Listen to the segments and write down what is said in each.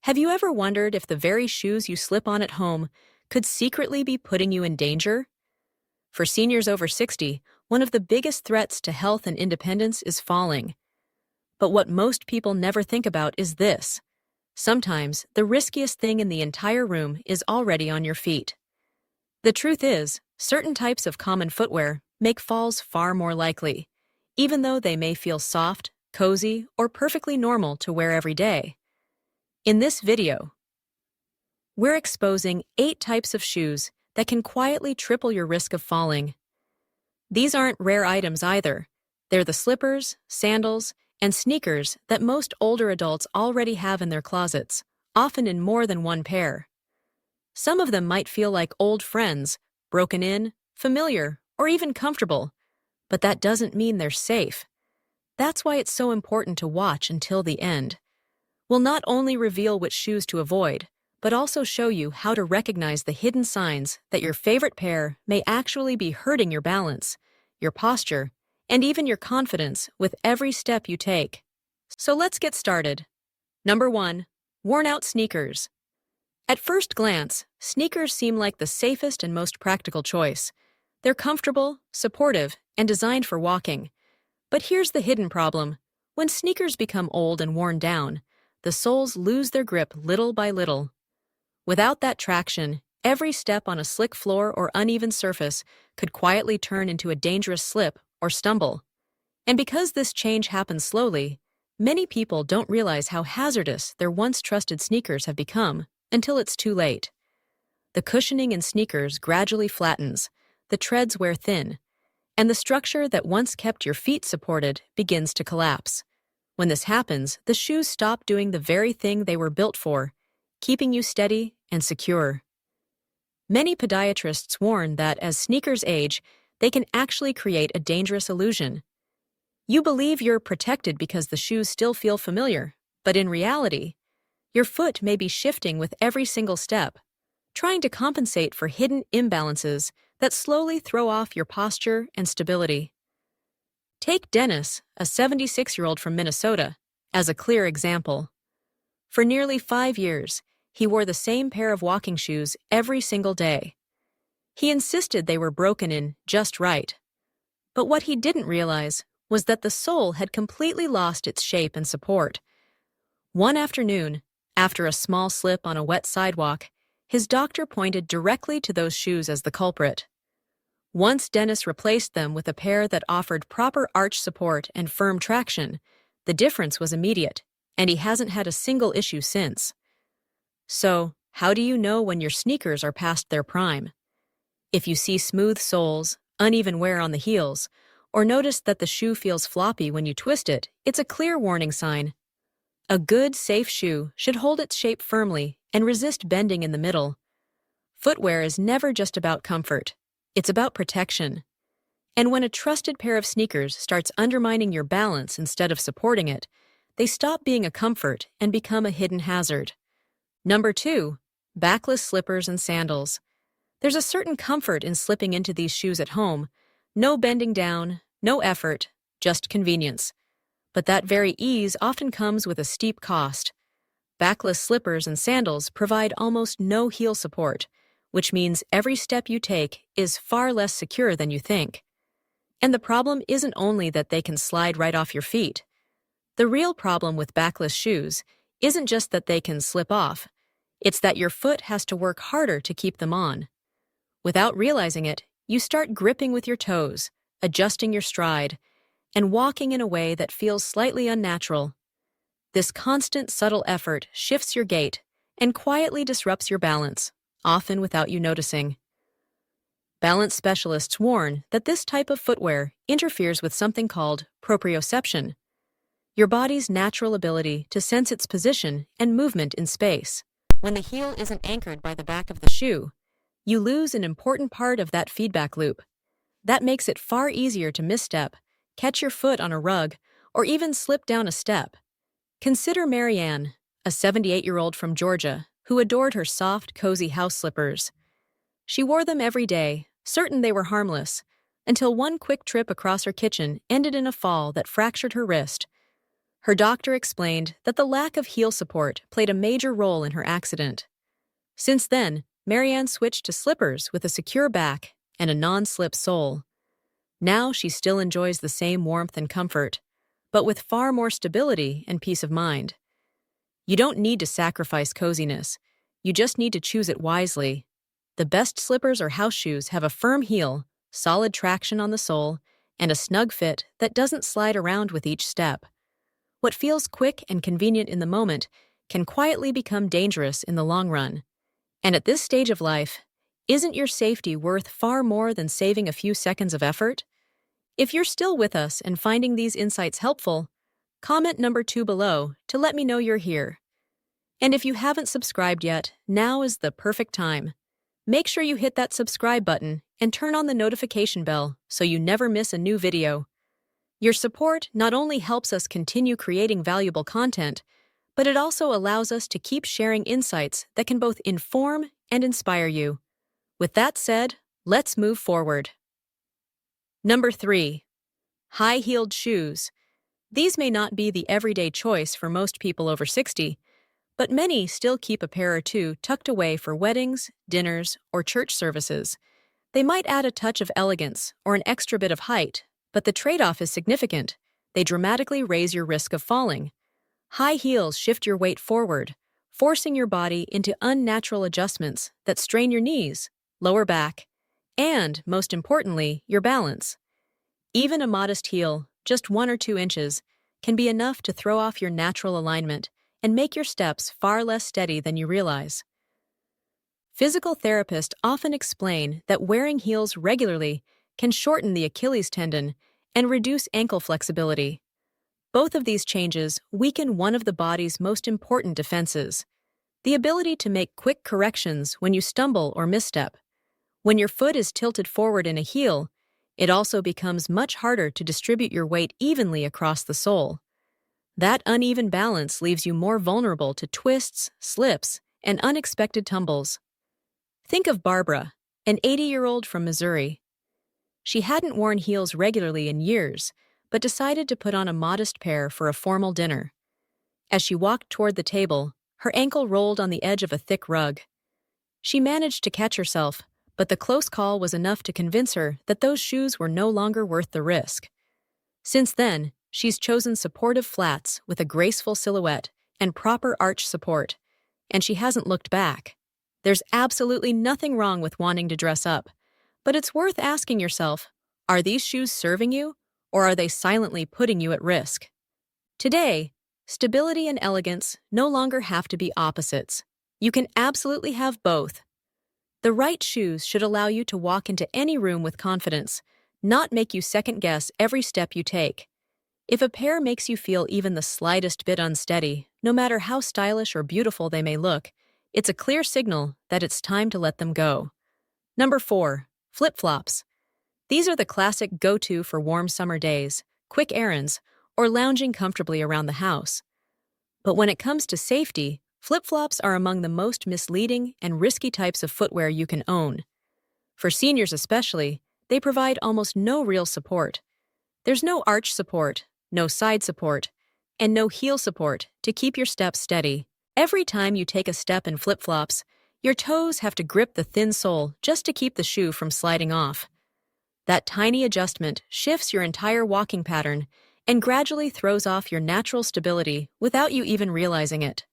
Have you ever wondered if the very shoes you slip on at home could secretly be putting you in danger? For seniors over 60, one of the biggest threats to health and independence is falling. But what most people never think about is this. Sometimes, the riskiest thing in the entire room is already on your feet. The truth is, certain types of common footwear make falls far more likely, even though they may feel soft, cozy, or perfectly normal to wear every day. In this video, we're exposing 8 types of shoes that can quietly triple your risk of falling. These aren't rare items either. They're the slippers, sandals, and sneakers that most older adults already have in their closets, often in more than one pair. Some of them might feel like old friends, broken in, familiar, or even comfortable, but that doesn't mean they're safe. That's why it's so important to watch until the end. We'll not only reveal which shoes to avoid, but also show you how to recognize the hidden signs that your favorite pair may actually be hurting your balance, your posture, and even your confidence with every step you take. So let's get started. Number 1. Worn-out sneakers. At first glance, sneakers seem like the safest and most practical choice. They're comfortable, supportive, and designed for walking. But here's the hidden problem. When sneakers become old and worn down, the soles lose their grip little by little. Without that traction, every step on a slick floor or uneven surface could quietly turn into a dangerous slip or stumble. And because this change happens slowly, many people don't realize how hazardous their once trusted sneakers have become until it's too late. The cushioning in sneakers gradually flattens, the treads wear thin, and the structure that once kept your feet supported begins to collapse. When this happens, the shoes stop doing the very thing they were built for, keeping you steady and secure. Many podiatrists warn that as sneakers age, they can actually create a dangerous illusion. You believe you're protected because the shoes still feel familiar, but in reality, your foot may be shifting with every single step, trying to compensate for hidden imbalances that slowly throw off your posture and stability. Take Dennis, a 76-year-old from Minnesota, as a clear example. For nearly 5 years, he wore the same pair of walking shoes every single day. He insisted they were broken in just right. But what he didn't realize was that the sole had completely lost its shape and support. One afternoon, after a small slip on a wet sidewalk, his doctor pointed directly to those shoes as the culprit. Once Dennis replaced them with a pair that offered proper arch support and firm traction, the difference was immediate, and he hasn't had a single issue since. So, how do you know when your sneakers are past their prime? If you see smooth soles, uneven wear on the heels, or notice that the shoe feels floppy when you twist it, it's a clear warning sign. A good, safe shoe should hold its shape firmly and resist bending in the middle. Footwear is never just about comfort. It's about protection. And when a trusted pair of sneakers starts undermining your balance instead of supporting it, they stop being a comfort and become a hidden hazard. Number 2. Backless slippers and sandals. There's a certain comfort in slipping into these shoes at home. No bending down, no effort, just convenience. But that very ease often comes with a steep cost. Backless slippers and sandals provide almost no heel support, which means every step you take is far less secure than you think. And the problem isn't only that they can slide right off your feet. The real problem with backless shoes isn't just that they can slip off, it's that your foot has to work harder to keep them on. Without realizing it, you start gripping with your toes, adjusting your stride, and walking in a way that feels slightly unnatural. This constant, subtle effort shifts your gait and quietly disrupts your balance, often without you noticing. Balance specialists warn that this type of footwear interferes with something called proprioception, your body's natural ability to sense its position and movement in space. When the heel isn't anchored by the back of the shoe, you lose an important part of that feedback loop. That makes it far easier to misstep, catch your foot on a rug, or even slip down a step. Consider Marianne, a 78-year-old from Georgia, who adored her soft, cozy house slippers. She wore them every day, certain they were harmless, until one quick trip across her kitchen ended in a fall that fractured her wrist. Her doctor explained that the lack of heel support played a major role in her accident. Since then, Marianne switched to slippers with a secure back and a non-slip sole. Now she still enjoys the same warmth and comfort, but with far more stability and peace of mind. You don't need to sacrifice coziness. You just need to choose it wisely. The best slippers or house shoes have a firm heel, solid traction on the sole, and a snug fit that doesn't slide around with each step. What feels quick and convenient in the moment can quietly become dangerous in the long run. And at this stage of life, isn't your safety worth far more than saving a few seconds of effort? If you're still with us and finding these insights helpful, comment number 2 below to let me know you're here. And if you haven't subscribed yet, now is the perfect time. Make sure you hit that subscribe button and turn on the notification bell so you never miss a new video. Your support not only helps us continue creating valuable content, but it also allows us to keep sharing insights that can both inform and inspire you. With that said, let's move forward. Number 3. High-heeled shoes. These may not be the everyday choice for most people over 60, but many still keep a pair or two tucked away for weddings, dinners, or church services. They might add a touch of elegance or an extra bit of height, but the trade-off is significant. They dramatically raise your risk of falling. High heels shift your weight forward, forcing your body into unnatural adjustments that strain your knees, lower back, and, most importantly, your balance. Even a modest heel, just 1 or 2 inches, can be enough to throw off your natural alignment and make your steps far less steady than you realize. Physical therapists often explain that wearing heels regularly can shorten the Achilles tendon and reduce ankle flexibility. Both of these changes weaken one of the body's most important defenses, the ability to make quick corrections when you stumble or misstep. When your foot is tilted forward in a heel, it also becomes much harder to distribute your weight evenly across the sole. That uneven balance leaves you more vulnerable to twists, slips, and unexpected tumbles. Think of Barbara, an 80-year-old from Missouri. She hadn't worn heels regularly in years, but decided to put on a modest pair for a formal dinner. As she walked toward the table, her ankle rolled on the edge of a thick rug. She managed to catch herself, but the close call was enough to convince her that those shoes were no longer worth the risk. Since then, she's chosen supportive flats with a graceful silhouette and proper arch support, and she hasn't looked back. There's absolutely nothing wrong with wanting to dress up, but it's worth asking yourself, are these shoes serving you, or are they silently putting you at risk? Today, stability and elegance no longer have to be opposites. You can absolutely have both. The right shoes should allow you to walk into any room with confidence, not make you second-guess every step you take. If a pair makes you feel even the slightest bit unsteady, no matter how stylish or beautiful they may look, it's a clear signal that it's time to let them go. Number 4. Flip-flops. These are the classic go-to for warm summer days, quick errands, or lounging comfortably around the house. But when it comes to safety, flip-flops are among the most misleading and risky types of footwear you can own. For seniors especially, they provide almost no real support. There's no arch support, no side support, and no heel support to keep your steps steady. Every time you take a step in flip-flops, your toes have to grip the thin sole just to keep the shoe from sliding off. That tiny adjustment shifts your entire walking pattern and gradually throws off your natural stability without you even realizing it.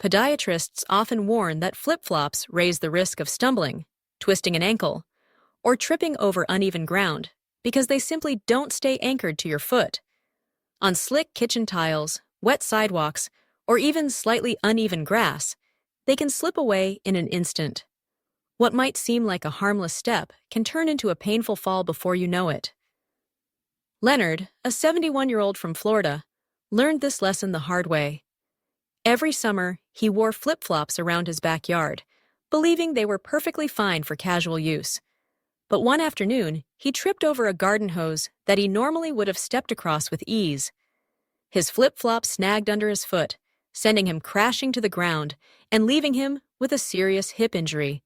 Podiatrists often warn that flip-flops raise the risk of stumbling, twisting an ankle, or tripping over uneven ground because they simply don't stay anchored to your foot. On slick kitchen tiles, wet sidewalks, or even slightly uneven grass, they can slip away in an instant. What might seem like a harmless step can turn into a painful fall before you know it. Leonard, a 71-year-old from Florida, learned this lesson the hard way. Every summer, he wore flip-flops around his backyard, believing they were perfectly fine for casual use. But one afternoon, he tripped over a garden hose that he normally would have stepped across with ease. His flip-flop snagged under his foot, sending him crashing to the ground and leaving him with a serious hip injury.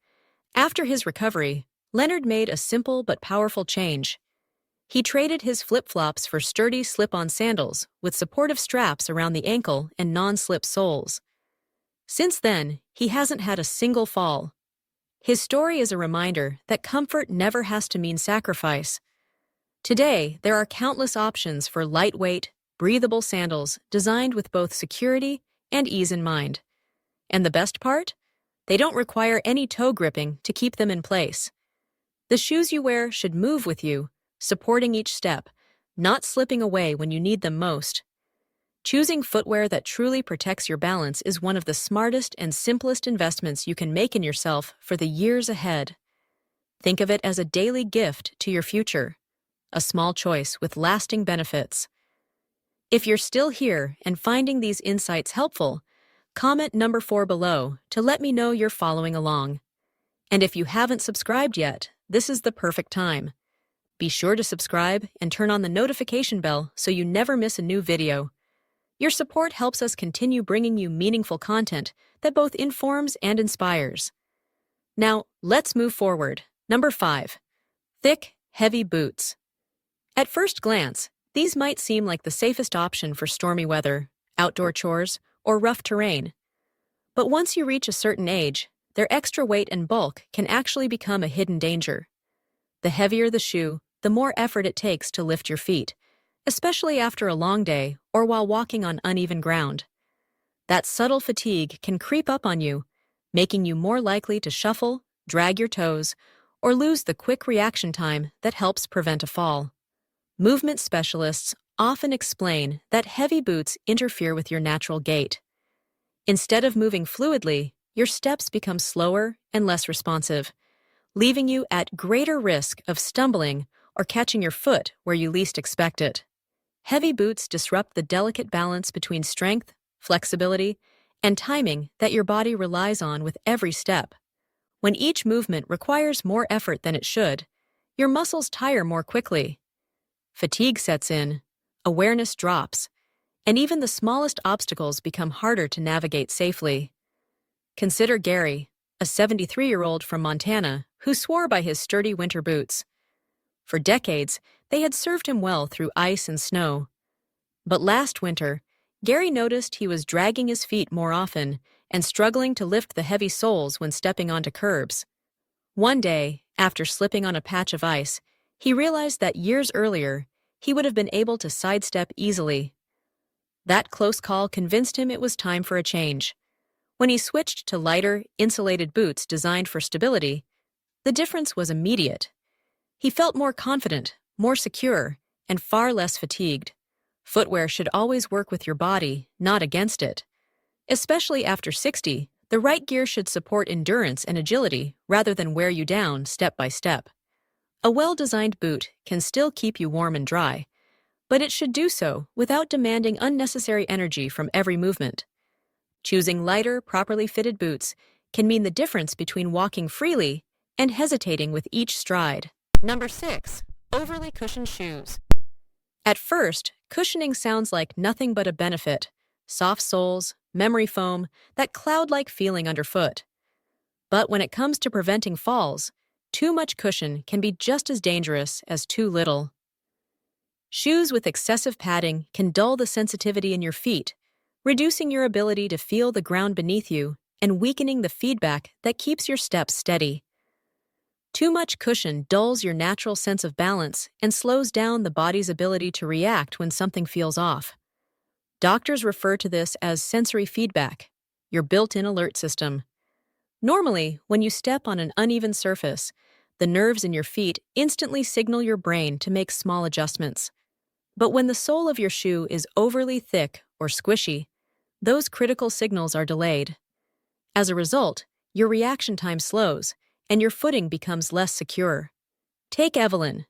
After his recovery, Leonard made a simple but powerful change. He traded his flip-flops for sturdy slip-on sandals with supportive straps around the ankle and non-slip soles. Since then, he hasn't had a single fall. His story is a reminder that comfort never has to mean sacrifice. Today, there are countless options for lightweight, breathable sandals designed with both security and ease in mind. And the best part? They don't require any toe gripping to keep them in place. The shoes you wear should move with you, supporting each step, not slipping away when you need them most. Choosing footwear that truly protects your balance is one of the smartest and simplest investments you can make in yourself for the years ahead. Think of it as a daily gift to your future, a small choice with lasting benefits. If you're still here and finding these insights helpful, comment number 4 below to let me know you're following along. And if you haven't subscribed yet, this is the perfect time. Be sure to subscribe and turn on the notification bell so you never miss a new video. Your support helps us continue bringing you meaningful content that both informs and inspires. Now, let's move forward. Number 5. Thick, heavy boots. At first glance, these might seem like the safest option for stormy weather, outdoor chores, or rough terrain. But once you reach a certain age, their extra weight and bulk can actually become a hidden danger. The heavier the shoe, the more effort it takes to lift your feet, especially after a long day or while walking on uneven ground. That subtle fatigue can creep up on you, making you more likely to shuffle, drag your toes, or lose the quick reaction time that helps prevent a fall. Movement specialists often explain that heavy boots interfere with your natural gait. Instead of moving fluidly, your steps become slower and less responsive, leaving you at greater risk of stumbling or catching your foot where you least expect it. Heavy boots disrupt the delicate balance between strength, flexibility, and timing that your body relies on with every step. When each movement requires more effort than it should, your muscles tire more quickly. Fatigue sets in, awareness drops, and even the smallest obstacles become harder to navigate safely. Consider Gary, a 73-year-old from Montana who swore by his sturdy winter boots. For decades, they had served him well through ice and snow. But last winter, Gary noticed he was dragging his feet more often and struggling to lift the heavy soles when stepping onto curbs. One day, after slipping on a patch of ice, he realized that years earlier, he would have been able to sidestep easily. That close call convinced him it was time for a change. When he switched to lighter, insulated boots designed for stability, the difference was immediate. He felt more confident, more secure, and far less fatigued. Footwear should always work with your body, not against it. Especially after 60, the right gear should support endurance and agility rather than wear you down step by step. A well-designed boot can still keep you warm and dry, but it should do so without demanding unnecessary energy from every movement. Choosing lighter, properly fitted boots can mean the difference between walking freely and hesitating with each stride. Number 6. Overly cushioned shoes. At first, cushioning sounds like nothing but a benefit. Soft soles, memory foam, that cloud-like feeling underfoot. But when it comes to preventing falls, too much cushion can be just as dangerous as too little. Shoes with excessive padding can dull the sensitivity in your feet, reducing your ability to feel the ground beneath you and weakening the feedback that keeps your steps steady. Too much cushion dulls your natural sense of balance and slows down the body's ability to react when something feels off. Doctors refer to this as sensory feedback, your built-in alert system. Normally, when you step on an uneven surface, the nerves in your feet instantly signal your brain to make small adjustments. But when the sole of your shoe is overly thick or squishy, those critical signals are delayed. As a result, your reaction time slows, and your footing becomes less secure. Take Evelyn,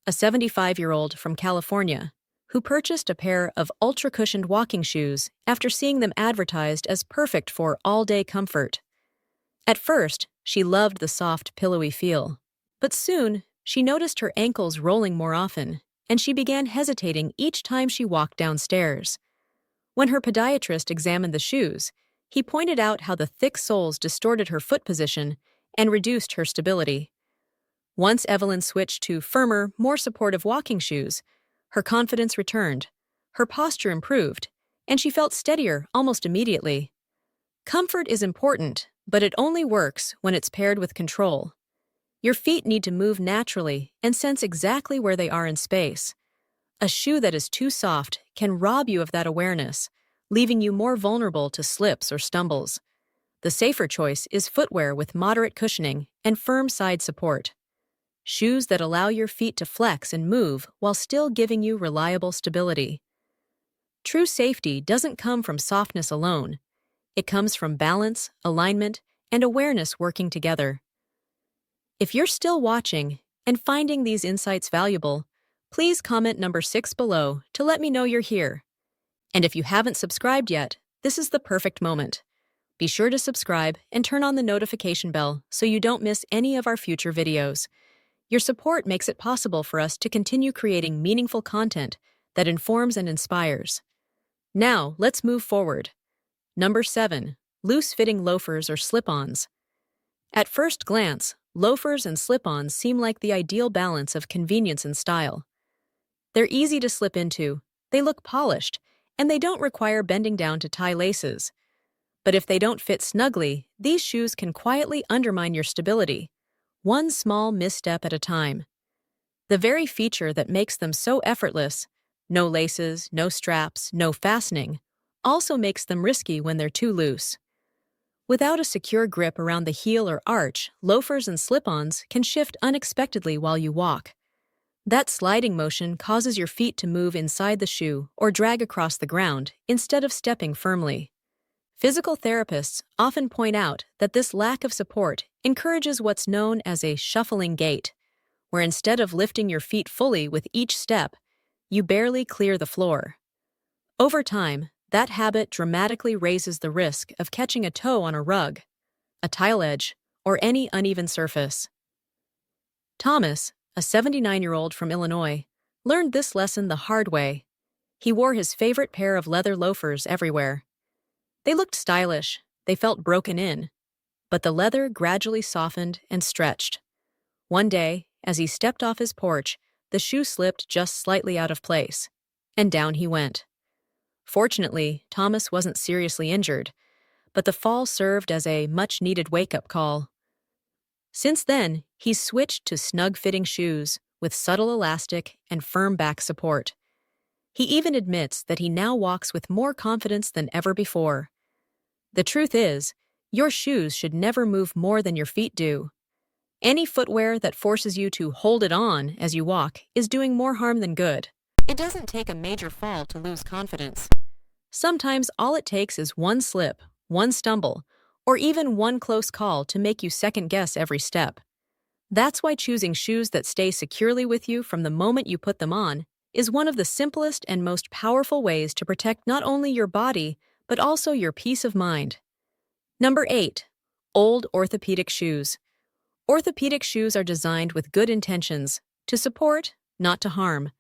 a 75-year-old from California, who purchased a pair of ultra-cushioned walking shoes after seeing them advertised as perfect for all-day comfort. At first, she loved the soft, pillowy feel, but soon she noticed her ankles rolling more often, and she began hesitating each time she walked downstairs. When her podiatrist examined the shoes, he pointed out how the thick soles distorted her foot position and reduced her stability. Once Evelyn switched to firmer, more supportive walking shoes, her confidence returned, her posture improved, and she felt steadier almost immediately. Comfort is important, but it only works when it's paired with control. Your feet need to move naturally and sense exactly where they are in space. A shoe that is too soft can rob you of that awareness, leaving you more vulnerable to slips or stumbles. The safer choice is footwear with moderate cushioning and firm side support. Shoes that allow your feet to flex and move while still giving you reliable stability. True safety doesn't come from softness alone. It comes from balance, alignment, and awareness working together. If you're still watching and finding these insights valuable, please comment number 6 below to let me know you're here. And if you haven't subscribed yet, this is the perfect moment. Be sure to subscribe and turn on the notification bell so you don't miss any of our future videos. Your support makes it possible for us to continue creating meaningful content that informs and inspires. Now, let's move forward. Number 7. Loose-fitting loafers or slip-ons. At first glance, loafers and slip-ons seem like the ideal balance of convenience and style. They're easy to slip into, they look polished, and they don't require bending down to tie laces. But if they don't fit snugly, these shoes can quietly undermine your stability, one small misstep at a time. The very feature that makes them so effortless, no laces, no straps, no fastening, also makes them risky when they're too loose. Without a secure grip around the heel or arch, loafers and slip-ons can shift unexpectedly while you walk. That sliding motion causes your feet to move inside the shoe or drag across the ground instead of stepping firmly. Physical therapists often point out that this lack of support encourages what's known as a shuffling gait, where instead of lifting your feet fully with each step, you barely clear the floor. Over time, that habit dramatically raises the risk of catching a toe on a rug, a tile edge, or any uneven surface. Thomas, a 79-year-old from Illinois, learned this lesson the hard way. He wore his favorite pair of leather loafers everywhere. They looked stylish, they felt broken in, but the leather gradually softened and stretched. One day, as he stepped off his porch, the shoe slipped just slightly out of place, and down he went. Fortunately, Thomas wasn't seriously injured, but the fall served as a much-needed wake-up call. Since then, he's switched to snug-fitting shoes with subtle elastic and firm back support. He even admits that he now walks with more confidence than ever before. The truth is, your shoes should never move more than your feet do. Any footwear that forces you to hold it on as you walk is doing more harm than good. It doesn't take a major fall to lose confidence. Sometimes all it takes is one slip, one stumble, or even one close call to make you second-guess every step. That's why choosing shoes that stay securely with you from the moment you put them on is one of the simplest and most powerful ways to protect not only your body, but also your peace of mind. Number 8. Old orthopedic shoes. Orthopedic shoes are designed with good intentions, to support, not to harm.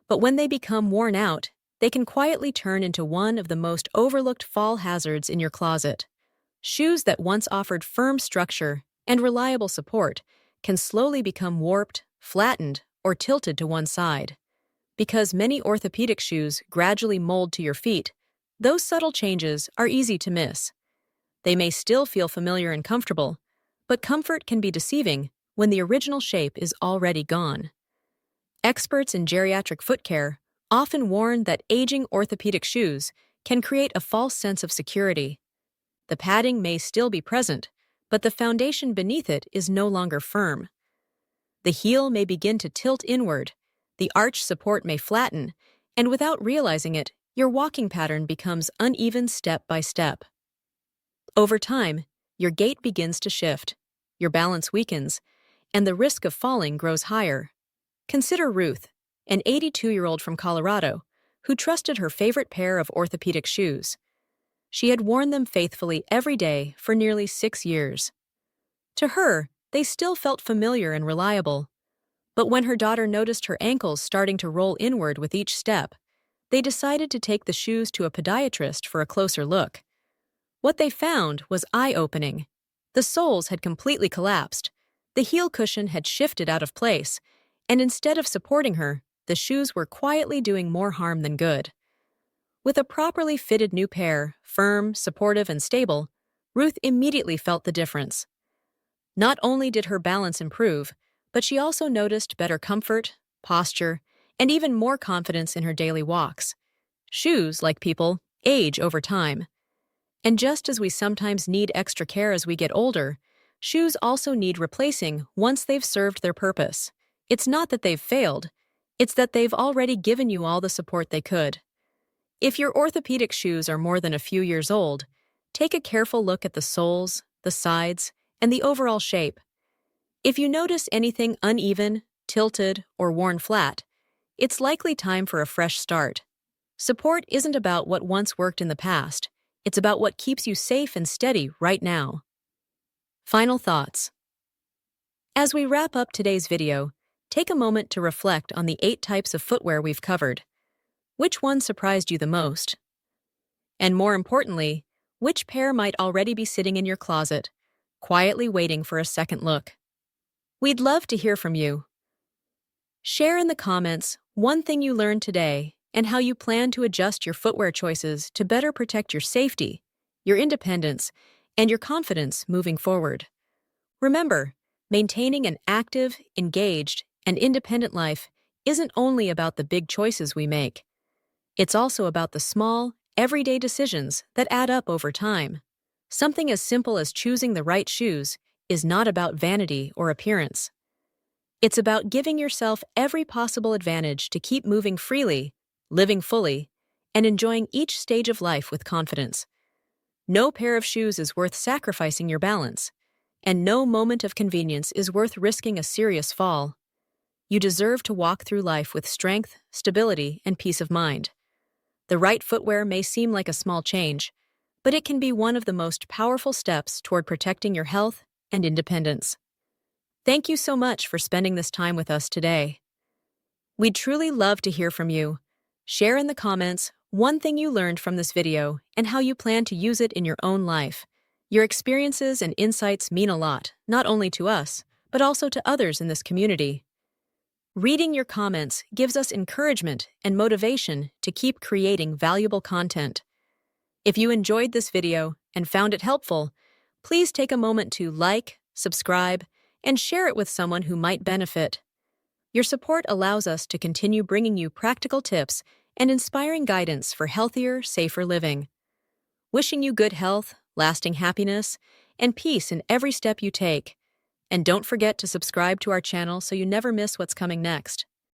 But when they become worn out, they can quietly turn into one of the most overlooked fall hazards in your closet. Shoes that once offered firm structure and reliable support can slowly become warped, flattened, or tilted to one side. Because many orthopedic shoes gradually mold to your feet, those subtle changes are easy to miss. They may still feel familiar and comfortable, but comfort can be deceiving when the original shape is already gone. Experts in geriatric foot care often warn that aging orthopedic shoes can create a false sense of security. The padding may still be present, but the foundation beneath it is no longer firm. The heel may begin to tilt inward, the arch support may flatten, and without realizing it, your walking pattern becomes uneven step by step. Over time, your gait begins to shift, your balance weakens, and the risk of falling grows higher. Consider Ruth, an 82-year-old from Colorado, who trusted her favorite pair of orthopedic shoes. She had worn them faithfully every day for nearly 6 years. To her, they still felt familiar and reliable. But when her daughter noticed her ankles starting to roll inward with each step, they decided to take the shoes to a podiatrist for a closer look. What they found was eye-opening. The soles had completely collapsed, The heel cushion had shifted out of place, and instead of supporting her, the shoes were quietly doing more harm than good. With a properly fitted new pair, firm, supportive, and stable, Ruth immediately felt the difference. Not only did her balance improve, but she also noticed better comfort, posture, and even more confidence in her daily walks. Shoes, like people, age over time. And just as we sometimes need extra care as we get older, shoes also need replacing once they've served their purpose. It's not that they've failed, it's that they've already given you all the support they could. If your orthopedic shoes are more than a few years old, take a careful look at the soles, the sides, and the overall shape. If you notice anything uneven, tilted, or worn flat, it's likely time for a fresh start. Support isn't about what once worked in the past, it's about what keeps you safe and steady right now. Final thoughts. As we wrap up today's video, take a moment to reflect on the 8 types of footwear we've covered. Which one surprised you the most? And more importantly, which pair might already be sitting in your closet, quietly waiting for a second look? We'd love to hear from you. Share in the comments one thing you learned today and how you plan to adjust your footwear choices to better protect your safety, your independence, and your confidence moving forward. Remember, maintaining an active, engaged, and independent life isn't only about the big choices we make. It's also about the small, everyday decisions that add up over time. Something as simple as choosing the right shoes is not about vanity or appearance. It's about giving yourself every possible advantage to keep moving freely, living fully, and enjoying each stage of life with confidence. No pair of shoes is worth sacrificing your balance, and no moment of convenience is worth risking a serious fall. You deserve to walk through life with strength, stability, and peace of mind. The right footwear may seem like a small change, but it can be one of the most powerful steps toward protecting your health and independence. Thank you so much for spending this time with us today. We'd truly love to hear from you. Share in the comments one thing you learned from this video and how you plan to use it in your own life. Your experiences and insights mean a lot, not only to us, but also to others in this community. Reading your comments gives us encouragement and motivation to keep creating valuable content. If you enjoyed this video and found it helpful, please take a moment to like, subscribe, and share it with someone who might benefit. Your support allows us to continue bringing you practical tips and inspiring guidance for healthier, safer living. Wishing you good health, lasting happiness, and peace in every step you take. And don't forget to subscribe to our channel so you never miss what's coming next.